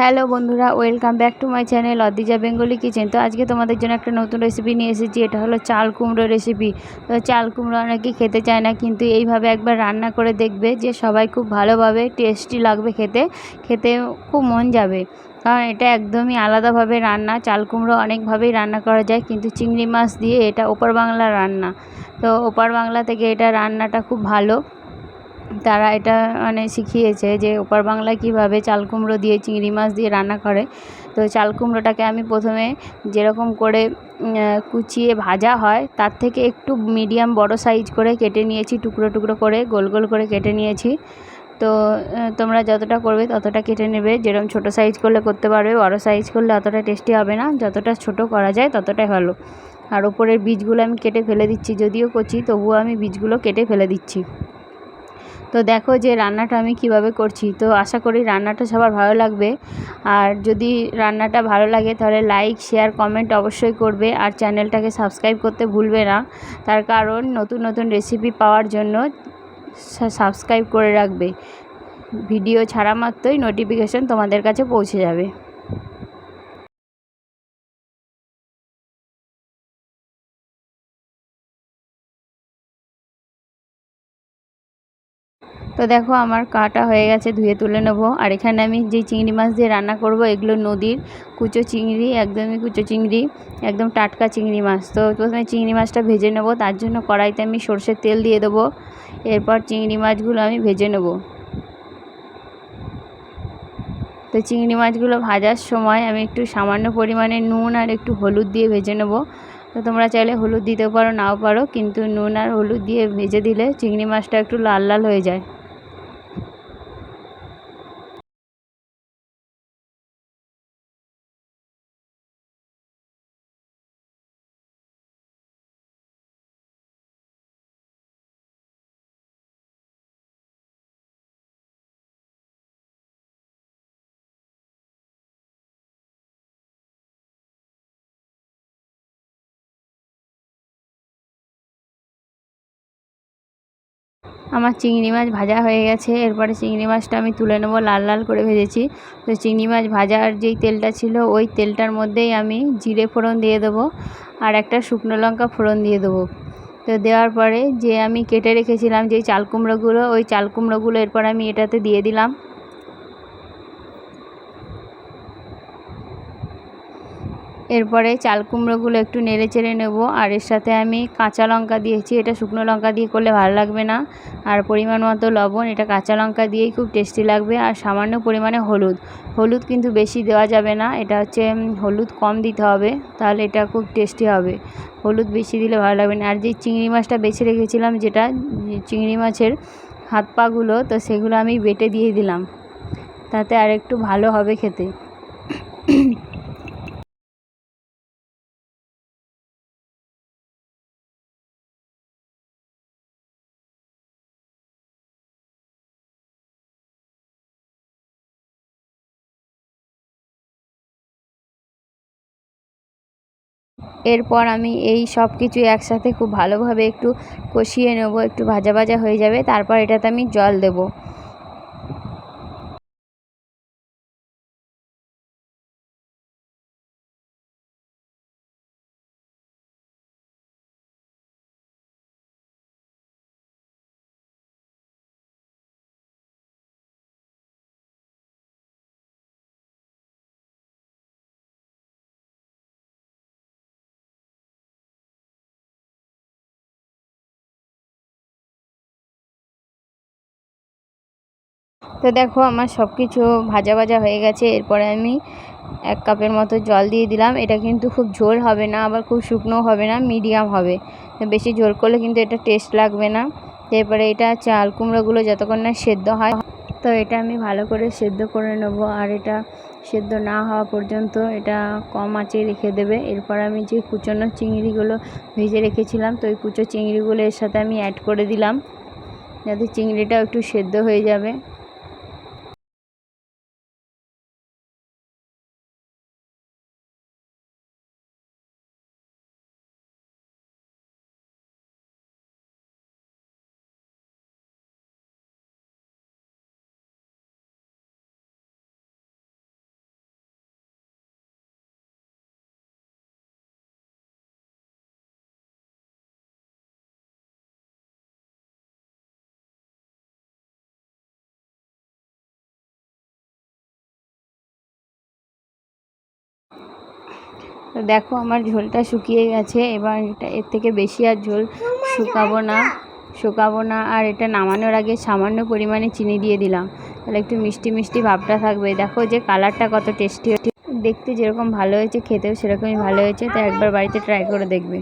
Hello বন্ধুরা, welcome back to my channel Adrija Bengali kitchen. তো আজকে তোমাদের জন্য একটা নতুন রেসিপি নিয়ে এসেছি। এটা হলো চাল কুমড়ো রেসিপি। তো চাল কুমড়ো অনেকেই খেতে চায় না, কিন্তু এইভাবে একবার রান্না করে দেখবে যে সবাই খুব ভালোভাবে টেস্টি লাগবে, খেতে খেতে খুব মন যাবে। কারণ এটা একদমই আলাদাভাবে রান্না। চাল কুমড়ো অনেকভাবেই রান্না করা যায়, কিন্তু চিংড়ি মাছ দিয়ে এটা ওপার বাংলার রান্না। তো ওপার বাংলা থেকে এটা রান্নাটা খুব ভালো, তারা এটা শিখিয়েছে যে ওপার বাংলায় কীভাবে চাল কুমড়ো দিয়ে চিংড়ি মাছ দিয়ে রান্না করে। তো চাল কুমড়োটাকে আমি প্রথমে যেরকম করে কুচিয়ে ভাজা হয় তার থেকে একটু মিডিয়াম বড় সাইজ করে কেটে নিয়েছি, টুকরো টুকরো করে গোল গোল করে কেটে নিয়েছি। তো তোমরা যতটা করবে ততটা কেটে নেবে। যেরকম ছোটো সাইজ করলে করতে পারবে, বড় সাইজ করলে অতটা টেস্টি হবে না। যতটা ছোট করা যায় ততটাই ভালো। আর ওপরের বীজগুলো আমি কেটে ফেলে দিচ্ছি, যদিও কচি তবুও আমি বীজগুলো কেটে ফেলে দিচ্ছি। তো দেখো যে রান্নাটা আমি কিভাবে করছি। তো আশা করি রান্নাটা সবার ভালো লাগবে। আর যদি রান্নাটা ভালো লাগে তাহলে লাইক, শেয়ার, কমেন্ট অবশ্যই করবে। আর চ্যানেলটাকে সাবস্ক্রাইব করতে ভুলবে না, তার কারণ নতুন নতুন রেসিপি পাওয়ার জন্য সাবস্ক্রাইব করে রাখবে। ভিডিও ছাড়া মাত্রই নোটিফিকেশন তোমাদের কাছে পৌঁছে যাবে। তো দেখো আমার কাটা হয়ে গেছে, ধুয়ে তুলে নেবো। আর এখানে আমি যে চিংড়ি মাছ দিয়ে রান্না করব, এগুলো নদীর কুচো চিংড়ি, একদমই কুচো চিংড়ি, একদম টাটকা চিংড়ি মাছ। তো প্রথমে চিংড়ি মাছটা ভেজে নেব। তার জন্য কড়াইতে আমি সর্ষের তেল দিয়ে দেবো। এরপর চিংড়ি মাছগুলো আমি ভেজে নেব। তো চিংড়ি মাছগুলো ভাজার সময় আমি একটু সামান্য পরিমাণে নুন আর একটু হলুদ দিয়ে ভেজে নেব। তো তোমরা চাইলে হলুদ দিতেও পারো, নাও পারো, কিন্তু নুন আর হলুদ দিয়ে ভেজে দিলে চিংড়ি মাছটা একটু লাল লাল হয়ে যায়। আমার চিংড়ি মাছ ভাজা হয়ে গেছে। এরপরে চিংড়ি মাছটা আমি তুলে নেব, লাল লাল করে ভেজেছি। তো চিংড়ি মাছ ভাজার যেই তেলটা ছিল ওই তেলটার মধ্যেই আমি জিরে ফোড়ন দিয়ে দেবো আর একটা শুকনো লঙ্কা ফোড়ন দিয়ে দেবো। তো দেওয়ার পরে যে আমি কেটে রেখেছিলাম যেই চাল কুমড়োগুলো, ওই চাল কুমড়োগুলো এরপর আমি এটাতে দিয়ে দিলাম। এরপরে চাল কুমড়োগুলো একটু নেড়ে চেড়ে নেব। আর এর সাথে আমি কাঁচা লঙ্কা দিয়েছি, এটা শুকনো লঙ্কা দিয়ে করলে ভালো লাগবে না। আর পরিমাণ মতো লবণ, এটা কাঁচা লঙ্কা দিয়েই খুব টেস্টি লাগবে। আর সামান্য পরিমাণে হলুদ, হলুদ কিন্তু বেশি দেওয়া যাবে না, এটা হচ্ছে হলুদ কম দিতে হবে, তাহলে এটা খুব টেস্টি হবে। হলুদ বেশি দিলে ভালো লাগবে না। আর যে চিংড়ি মাছটা বেছে রেখেছিলাম, যেটা চিংড়ি মাছের হাত পাগুলো, তো সেগুলো আমি বেটে দিয়ে দিলাম, তাতে আর একটু ভালো হবে খেতে। এরপর আমি এই সব কিছু একসাথে খুব ভালোভাবে একটু কষিয়ে নেব, একটু ভাজা ভাজা হয়ে যাবে, তারপর এটাতে আমি জল দেব। তো দেখো আমার সব কিছু ভাজা ভাজা হয়ে গেছে। এরপরে আমি 1 কাপের মতো জল দিয়ে দিলাম। এটা কিন্তু খুব ঝোল হবে না, আবার খুব শুকনোও হবে না, মিডিয়াম হবে। বেশি ঝোল করলে কিন্তু এটা টেস্ট লাগবে না। এরপরে এটা চাল কুমড়োগুলো যতক্ষণ না সেদ্ধ হয়, তো এটা আমি ভালো করে সেদ্ধ করে নেব। আর এটা সেদ্ধ না হওয়া পর্যন্ত এটা কম আঁচে রেখে দেবে। এরপর আমি যে কুচনো চিংড়িগুলো ভেজে রেখেছিলাম, তো ওই কুচো চিংড়িগুলো এর সাথে আমি অ্যাড করে দিলাম, যাতে চিংড়িটাও একটু সেদ্ধ হয়ে যাবে। তো দেখো আমার ঝোলটা শুকিয়ে গেছে। এবার এর থেকে বেশি আর ঝোল শুকাবো না। আর এটা নামানোর আগে সামান্য পরিমাণে চিনি দিয়ে দিলাম, তাহলে একটু মিষ্টি মিষ্টি ভাবটা থাকবে। দেখো যে কালারটা কত টেস্টি, দেখতে যেরকম ভালো হয়েছে খেতেও সেরকমই ভালো হয়েছে। তো একবার বাড়িতে ট্রাই করে দেখবে।